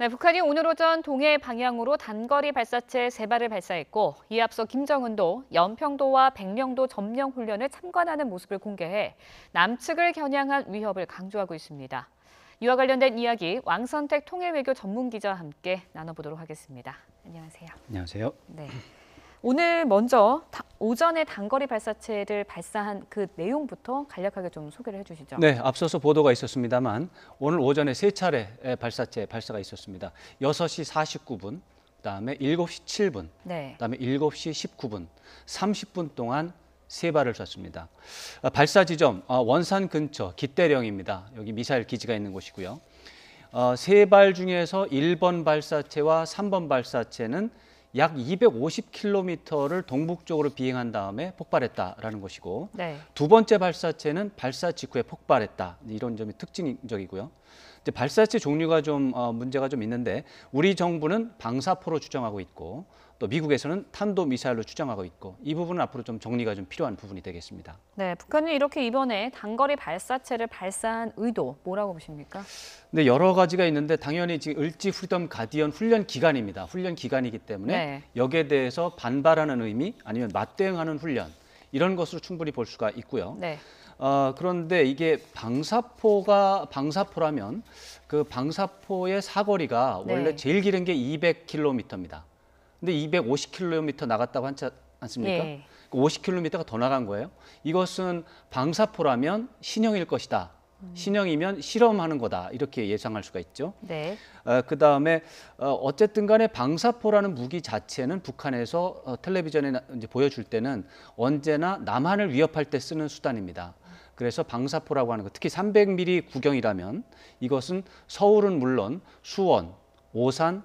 네, 북한이 오늘 오전 동해 방향으로 단거리 발사체 3발을 발사했고 이에 앞서 김정은도 연평도와 백령도 점령 훈련을 참관하는 모습을 공개해 남측을 겨냥한 위협을 강조하고 있습니다. 이와 관련된 이야기 왕선택 통일외교 전문기자와 함께 나눠보도록 하겠습니다. 안녕하세요. 안녕하세요. 네. 오늘 먼저 오전에 단거리 발사체를 발사한 그 내용부터 간략하게 좀 소개를 해주시죠. 네, 앞서서 보도가 있었습니다만 오늘 오전에 3차례 발사체 발사가 있었습니다. 6시 49분, 그다음에 7시 7분, 네. 그다음에 7시 19분, 30분 동안 3발을 쐈습니다. 발사 지점 원산 근처 기대령입니다. 여기 미사일 기지가 있는 곳이고요. 3발 중에서 1번 발사체와 3번 발사체는 약 250km를 동북쪽으로 비행한 다음에 폭발했다라는 것이고 네. 두 번째 발사체는 발사 직후에 폭발했다. 이런 점이 특징적이고요. 이제 발사체 종류가 좀 문제가 좀 있는데 우리 정부는 방사포로 추정하고 있고 또 미국에서는 탄도미사일로 추정하고 있고 이 부분은 앞으로 좀 정리가 좀 필요한 부분이 되겠습니다. 네, 북한이 이렇게 이번에 단거리 발사체를 발사한 의도 뭐라고 보십니까? 네, 여러 가지가 있는데 당연히 지금 을지 프리덤 가디언 훈련 기간입니다. 훈련 기간이기 때문에 네. 여기에 대해서 반발하는 의미 아니면 맞대응하는 훈련 이런 것으로 충분히 볼 수가 있고요. 네. 그런데 이게 방사포라면 그 방사포의 사거리가 네. 원래 제일 길은 게 200km입니다. 근데 250km 나갔다고 하지 않습니까? 예. 50km가 더 나간 거예요. 이것은 방사포라면 신형일 것이다. 신형이면 실험하는 거다. 이렇게 예상할 수가 있죠. 네. 그다음에 어쨌든 간에 방사포라는 무기 자체는 북한에서 텔레비전에 이제 보여줄 때는 언제나 남한을 위협할 때 쓰는 수단입니다. 그래서 방사포라고 하는 거 특히 300mm 구경이라면 이것은 서울은 물론 수원, 오산,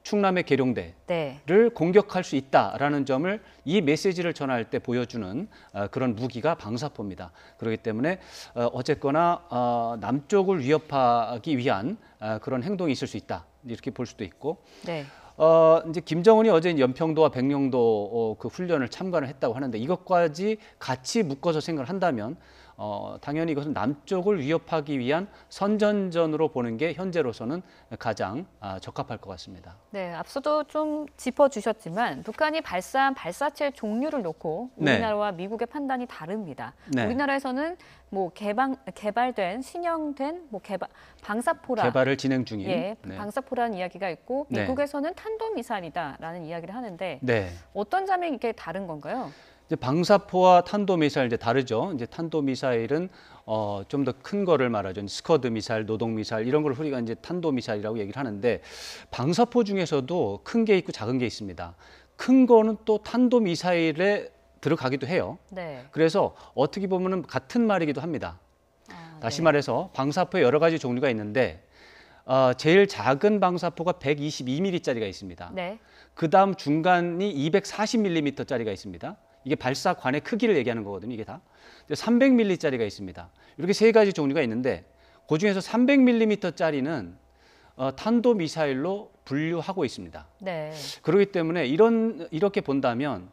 충남의 계룡대를 네. 공격할 수 있다라는 점을 이 메시지를 전할 때 보여주는 그런 무기가 방사포입니다. 그렇기 때문에 어쨌거나 남쪽을 위협하기 위한 그런 행동이 있을 수 있다 이렇게 볼 수도 있고. 네. 이제 김정은이 어제 연평도와 백령도 그 훈련을 참관을 했다고 하는데 이것까지 같이 묶어서 생각을 한다면 당연히 이것은 남쪽을 위협하기 위한 선전전으로 보는 게 현재로서는 가장 적합할 것 같습니다. 네, 앞서도 좀 짚어주셨지만 북한이 발사한 발사체 종류를 놓고 네. 우리나라와 미국의 판단이 다릅니다. 네. 우리나라에서는 뭐 개발된 신형된 방사포라 개발을 진행 중인 예, 네. 방사포라는 이야기가 있고 네. 미국에서는 탄도미사일이다라는 이야기를 하는데 네. 어떤 점이 이게 다른 건가요? 이제 방사포와 탄도미사일 이제 다르죠. 이제 탄도미사일은 좀 더 큰 거를 말하죠. 스커드 미사일, 노동 미사일 이런 걸 우리가 이제 탄도미사일이라고 얘기를 하는데 방사포 중에서도 큰 게 있고 작은 게 있습니다. 큰 거는 또 탄도미사일에 들어가기도 해요. 네. 그래서 어떻게 보면은 같은 말이기도 합니다. 다시 네. 말해서 방사포에 여러 가지 종류가 있는데 제일 작은 방사포가 122mm짜리가 있습니다. 네. 그다음 중간이 240mm짜리가 있습니다. 이게 발사관의 크기를 얘기하는 거거든요. 이게 다 300mm짜리가 있습니다. 이렇게 세 가지 종류가 있는데 그 중에서 300mm짜리는 탄도 미사일로 분류하고 있습니다. 네. 그렇기 때문에 이렇게 본다면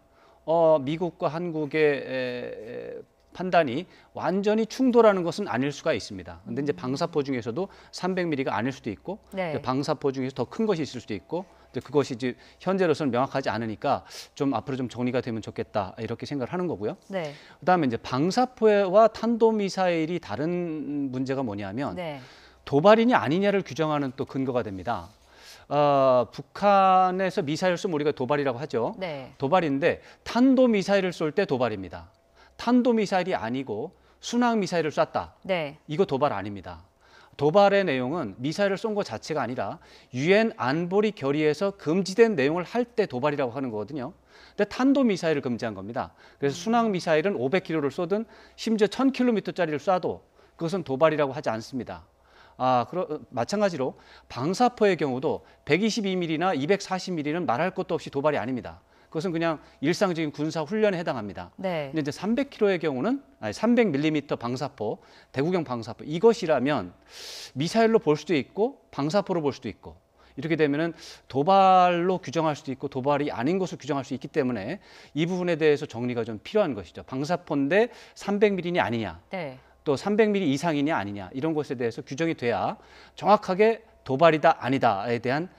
미국과 한국의 판단이 완전히 충돌하는 것은 아닐 수가 있습니다. 근데 이제 방사포 중에서도 300mm가 아닐 수도 있고 네. 방사포 중에서 더 큰 것이 있을 수도 있고 그것이 이제 현재로서는 명확하지 않으니까 좀 앞으로 좀 정리가 되면 좋겠다 이렇게 생각을 하는 거고요. 네. 그다음에 이제 방사포와 탄도미사일이 다른 문제가 뭐냐면 네. 도발이냐 아니냐를 규정하는 또 근거가 됩니다. 북한에서 미사일을 쏘면 우리가 도발이라고 하죠. 네. 도발인데 탄도미사일을 쏠 때 도발입니다. 탄도미사일이 아니고 순항미사일을 쐈다. 네. 이거 도발 아닙니다. 도발의 내용은 미사일을 쏜 것 자체가 아니라 유엔 안보리 결의에서 금지된 내용을 할 때 도발이라고 하는 거거든요. 근데 탄도미사일을 금지한 겁니다. 그래서 순항미사일은 500km를 쏘든 심지어 1000km짜리를 쏴도 그것은 도발이라고 하지 않습니다. 마찬가지로 방사포의 경우도 122mm나 240mm는 말할 것도 없이 도발이 아닙니다. 그것은 그냥 일상적인 군사 훈련에 해당합니다. 네. 근데 이제 300km의 경우는 300mm 방사포, 대구경 방사포 이것이라면 미사일로 볼 수도 있고 방사포로 볼 수도 있고 이렇게 되면은 도발로 규정할 수도 있고 도발이 아닌 것으로 규정할 수 있기 때문에 이 부분에 대해서 정리가 좀 필요한 것이죠. 방사포인데 300mm냐 아니냐. 네. 또 300mm 이상이냐 아니냐 이런 것에 대해서 규정이 돼야 정확하게 도발이다 아니다에 대한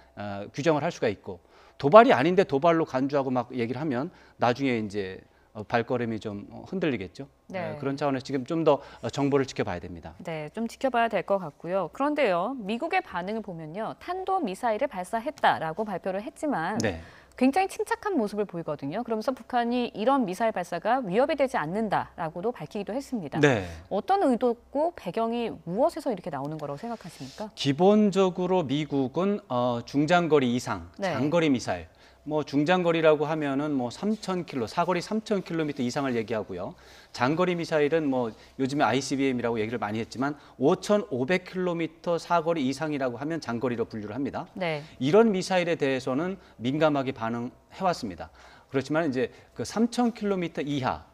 규정을 할 수가 있고 도발이 아닌데 도발로 간주하고 막 얘기를 하면 나중에 이제 발걸음이 좀 흔들리겠죠. 네. 그런 차원에서 지금 좀 더 정보를 지켜봐야 됩니다. 네, 좀 지켜봐야 될 것 같고요. 그런데요, 미국의 반응을 보면요, 탄도미사일을 발사했다라고 발표를 했지만 네. 굉장히 침착한 모습을 보이거든요. 그러면서 북한이 이런 미사일 발사가 위협이 되지 않는다라고도 밝히기도 했습니다. 네. 어떤 의도고 배경이 무엇에서 이렇게 나오는 거라고 생각하십니까? 기본적으로 미국은 중장거리 이상, 네. 장거리 미사일, 뭐 중장거리라고 하면은 뭐 3,000km, 사거리 3,000km 이상을 얘기하고요. 장거리 미사일은 뭐 요즘에 ICBM이라고 얘기를 많이 했지만 5,500km 사거리 이상이라고 하면 장거리로 분류를 합니다. 네. 이런 미사일에 대해서는 민감하게 반응해 왔습니다. 그렇지만 이제 그 3,000km 이하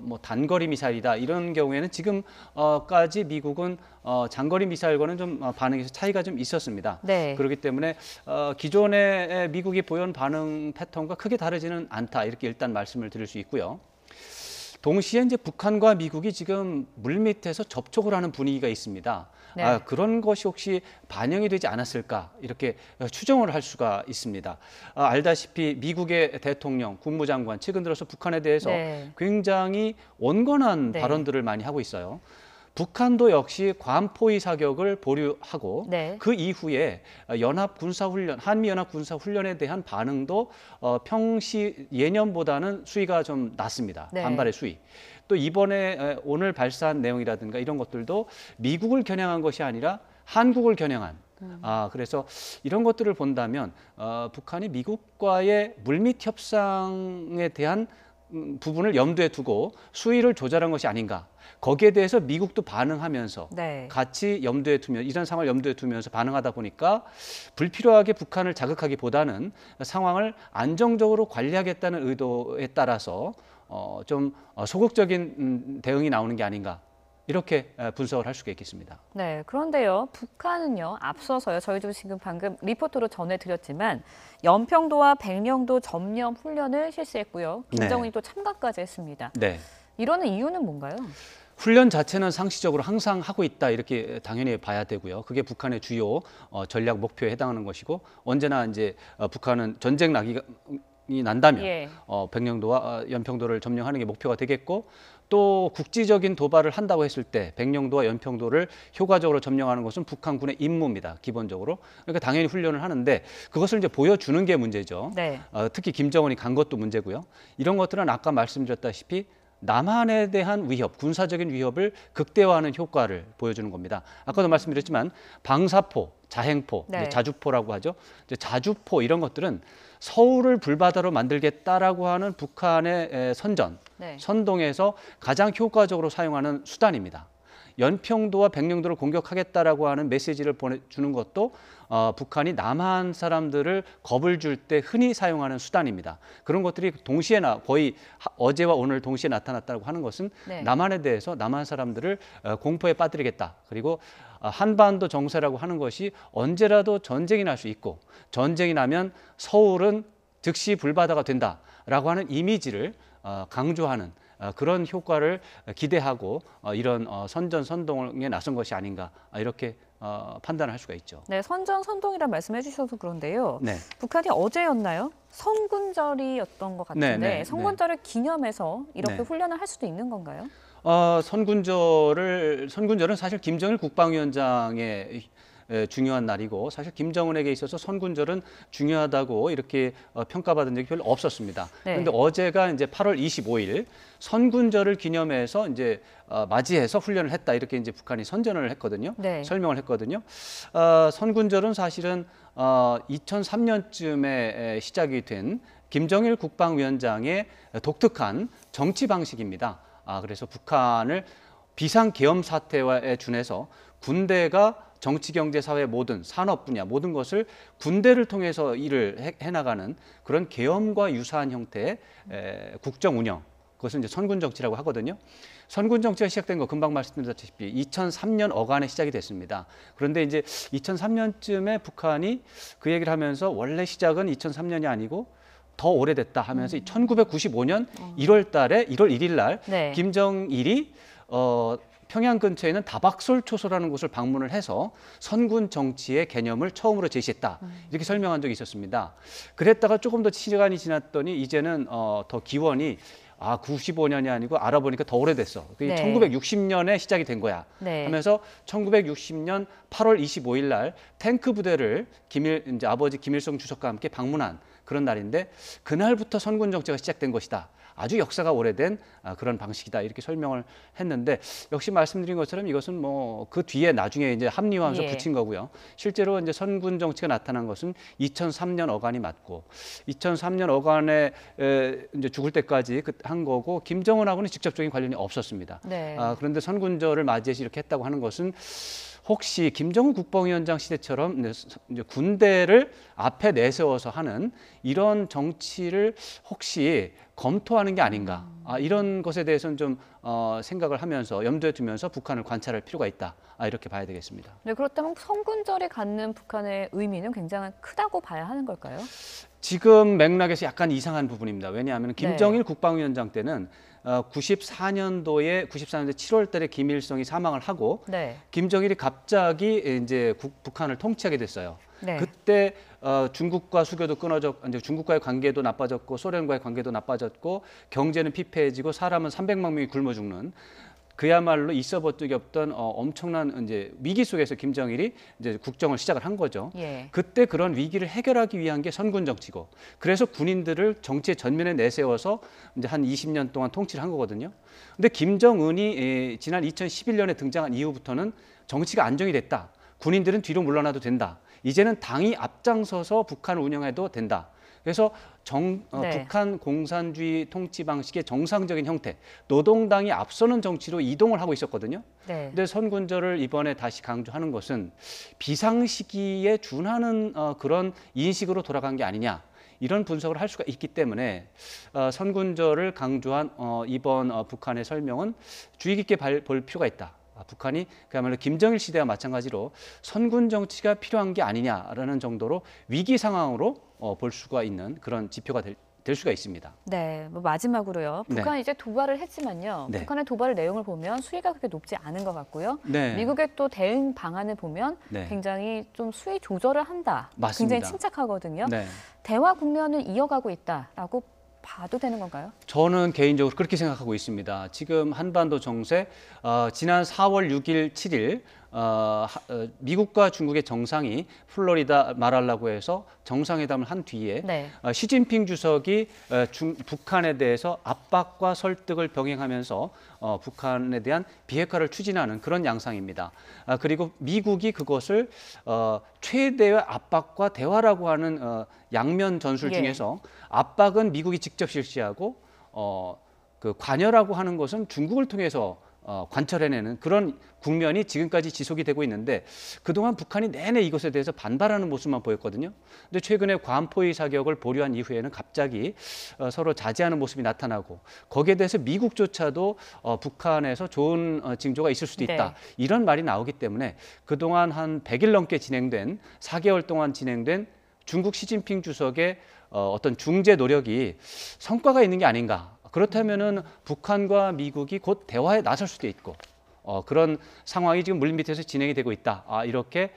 뭐 단거리 미사일이다 이런 경우에는 지금까지 미국은 장거리 미사일과는 좀 반응에서 차이가 좀 있었습니다. 네. 그렇기 때문에 기존에 미국이 보여온 반응 패턴과 크게 다르지는 않다 이렇게 일단 말씀을 드릴 수 있고요. 동시에 이제 북한과 미국이 지금 물밑에서 접촉을 하는 분위기가 있습니다. 네. 그런 것이 혹시 반영이 되지 않았을까 이렇게 추정을 할 수가 있습니다. 알다시피 미국의 대통령, 국무장관 최근 들어서 북한에 대해서 네. 굉장히 온건한 네. 발언들을 많이 하고 있어요. 북한도 역시 관포위 사격을 보류하고 네. 그 이후에 연합 군사훈련, 한미 연합 군사훈련에 대한 반응도 평시 예년보다는 수위가 좀 낮습니다. 네. 반발의 수위. 또 이번에 오늘 발사한 내용이라든가 이런 것들도 미국을 겨냥한 것이 아니라 한국을 겨냥한 그래서 이런 것들을 본다면 북한이 미국과의 물밑 협상에 대한 부분을 염두에 두고 수위를 조절한 것이 아닌가. 거기에 대해서 미국도 반응하면서 네. 같이 염두에 두면 이런 상황을 염두에 두면서 반응하다 보니까 불필요하게 북한을 자극하기보다는 상황을 안정적으로 관리하겠다는 의도에 따라서 좀 소극적인 대응이 나오는 게 아닌가. 이렇게 분석을 할 수가 있겠습니다. 네, 그런데요, 북한은요, 앞서서요, 저희도 지금 방금 리포트로 전해드렸지만, 연평도와 백령도 점령 훈련을 실시했고요. 김정은이 또 참가까지 했습니다. 네. 이러는 이유는 뭔가요? 훈련 자체는 상시적으로 항상 하고 있다 이렇게 당연히 봐야 되고요. 그게 북한의 주요 전략 목표에 해당하는 것이고 언제나 이제 북한은 전쟁 낙이 난다면 예. 백령도와 연평도를 점령하는 게 목표가 되겠고 또 국지적인 도발을 한다고 했을 때 백령도와 연평도를 효과적으로 점령하는 것은 북한군의 임무입니다. 기본적으로. 그러니까 당연히 훈련을 하는데 그것을 이제 보여주는 게 문제죠. 네. 특히 김정은이 간 것도 문제고요. 이런 것들은 아까 말씀드렸다시피 남한에 대한 위협, 군사적인 위협을 극대화하는 효과를 보여주는 겁니다. 아까도 말씀드렸지만 방사포, 자행포, 네. 이제 자주포라고 하죠. 이제 자주포 이런 것들은 서울을 불바다로 만들겠다라고 하는 북한의 선전, 네. 선동에서 가장 효과적으로 사용하는 수단입니다. 연평도와 백령도를 공격하겠다라고 하는 메시지를 보내주는 것도 북한이 남한 사람들을 겁을 줄 때 흔히 사용하는 수단입니다. 그런 것들이 동시에 거의 어제와 오늘 동시에 나타났다고 하는 것은 네. 남한에 대해서 남한 사람들을 공포에 빠뜨리겠다. 그리고 한반도 정세라고 하는 것이 언제라도 전쟁이 날 수 있고 전쟁이 나면 서울은 즉시 불바다가 된다라고 하는 이미지를 강조하는 그런 효과를 기대하고 이런 선전선동에 나선 것이 아닌가 이렇게 판단을 할 수가 있죠. 네, 선전선동이란 말씀해 주셔서 그런데요. 네. 북한이 어제였나요? 성군절이었던 것 같은데 네, 네, 성군절을 기념해서 이렇게 네. 훈련을 할 수도 있는 건가요? 선군절은 사실 김정일 국방위원장의 중요한 날이고 사실 김정은에게 있어서 선군절은 중요하다고 이렇게 평가받은 적이 별로 없었습니다. 네. 그런데 어제가 이제 8월 25일 선군절을 기념해서 이제 맞이해서 훈련을 했다 이렇게 이제 북한이 선전을 했거든요. 네. 설명을 했거든요. 선군절은 사실은 2003년쯤에 시작이 된 김정일 국방위원장의 독특한 정치 방식입니다. 그래서 북한을 비상계엄 사태에 준해서 군대가 정치, 경제, 사회 모든 산업 분야 모든 것을 군대를 통해서 일을 해나가는 그런 계엄과 유사한 형태의 국정 운영 그것은 이제 선군 정치라고 하거든요. 선군 정치가 시작된 거 금방 말씀드렸다시피 2003년 어간에 시작이 됐습니다. 그런데 이제 2003년쯤에 북한이 그 얘기를 하면서 원래 시작은 2003년이 아니고 더 오래됐다 하면서 1995년 1월 달에 1월 1일 날 네. 김정일이 평양 근처에 있는 다박솔 초소라는 곳을 방문을 해서 선군 정치의 개념을 처음으로 제시했다. 이렇게 설명한 적이 있었습니다. 그랬다가 조금 더 시간이 지났더니 이제는 더 기원이 95년이 아니고 알아보니까 더 오래됐어. 네. 1960년에 시작이 된 거야. 네. 하면서 1960년 8월 25일 날 탱크 부대를 이제 아버지 김일성 주석과 함께 방문한 그런 날인데 그날부터 선군 정치가 시작된 것이다. 아주 역사가 오래된 그런 방식이다. 이렇게 설명을 했는데 역시 말씀드린 것처럼 이것은 뭐 그 뒤에 나중에 이제 합리화하면서 예. 붙인 거고요. 실제로 이제 선군 정치가 나타난 것은 2003년 어간이 맞고 2003년 어간에 이제 죽을 때까지 한 거고 김정은하고는 직접적인 관련이 없었습니다. 네. 그런데 선군절을 맞이해서 이렇게 했다고 하는 것은 혹시 김정은 국방위원장 시대처럼 이제 군대를 앞에 내세워서 하는 이런 정치를 혹시 검토하는 게 아닌가 이런 것에 대해서는 좀 생각을 하면서 염두에 두면서 북한을 관찰할 필요가 있다 이렇게 봐야 되겠습니다. 네, 그렇다면 선군절이 갖는 북한의 의미는 굉장히 크다고 봐야 하는 걸까요? 지금 맥락에서 약간 이상한 부분입니다. 왜냐하면 김정일 네. 국방위원장 때는 94년도에 7월 달에 김일성이 사망을 하고 네. 김정일이 갑자기 이제 북한을 통치하게 됐어요. 네. 그때 중국과 수교도 끊어졌고 이제 중국과의 관계도 나빠졌고 소련과의 관계도 나빠졌고 경제는 피폐해지고 사람은 300만 명이 굶어 죽는 그야말로 있어 본 적이 없던 엄청난 이제 위기 속에서 김정일이 이제 국정을 시작을 한 거죠. 예. 그때 그런 위기를 해결하기 위한 게 선군 정치고 그래서 군인들을 정치의 전면에 내세워서 이제 한 20년 동안 통치를 한 거거든요. 근데 김정은이 지난 2011년에 등장한 이후부터는 정치가 안정이 됐다. 군인들은 뒤로 물러나도 된다. 이제는 당이 앞장서서 북한을 운영해도 된다. 그래서 네. 북한 공산주의 통치 방식의 정상적인 형태, 노동당이 앞서는 정치로 이동을 하고 있었거든요. 네. 근데 선군절을 이번에 다시 강조하는 것은 비상시기에 준하는 그런 인식으로 돌아간 게 아니냐. 이런 분석을 할 수가 있기 때문에 선군절을 강조한 이번 북한의 설명은 주의 깊게 볼 필요가 있다. 북한이 그야말로 김정일 시대와 마찬가지로 선군 정치가 필요한 게 아니냐라는 정도로 위기 상황으로 볼 수가 있는 그런 지표가 될 수가 있습니다. 네, 뭐 마지막으로요. 네. 북한이 이제 도발을 했지만요. 네. 북한의 도발 내용을 보면 수위가 그렇게 높지 않은 것 같고요. 네. 미국의 또 대응 방안을 보면 네. 굉장히 좀 수위 조절을 한다. 맞습니다. 굉장히 침착하거든요. 네. 대화 국면을 이어가고 있다라고 봐도 되는 건가요? 저는 개인적으로 그렇게 생각하고 있습니다. 지금 한반도 정세 지난 4월 6일, 7일 미국과 중국의 정상이 플로리다 마랄라고 해서 정상회담을 한 뒤에 네. 시진핑 주석이 북한에 대해서 압박과 설득을 병행하면서 북한에 대한 비핵화를 추진하는 그런 양상입니다. 그리고 미국이 그것을 최대의 압박과 대화라고 하는 양면 전술 예. 중에서 압박은 미국이 직접 실시하고 그 관여라고 하는 것은 중국을 통해서 관철해내는 그런 국면이 지금까지 지속이 되고 있는데 그동안 북한이 내내 이것에 대해서 반발하는 모습만 보였거든요. 근데 최근에 관포의 사격을 보류한 이후에는 갑자기 서로 자제하는 모습이 나타나고 거기에 대해서 미국조차도 북한에서 좋은 징조가 있을 수도 있다. 네. 이런 말이 나오기 때문에 그동안 한 100일 넘게 진행된 4개월 동안 진행된 중국 시진핑 주석의 어떤 중재 노력이 성과가 있는 게 아닌가. 그렇다면은 북한과 미국이 곧 대화에 나설 수도 있고 그런 상황이 지금 물밑에서 진행이 되고 있다. 이렇게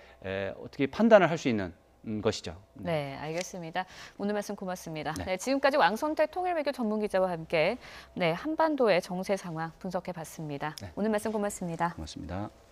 어떻게 판단을 할 수 있는 것이죠. 네, 알겠습니다. 오늘 말씀 고맙습니다. 네. 네, 지금까지 왕성태 통일외교 전문기자와 함께 한반도의 정세 상황 분석해봤습니다. 네. 오늘 말씀 고맙습니다. 고맙습니다.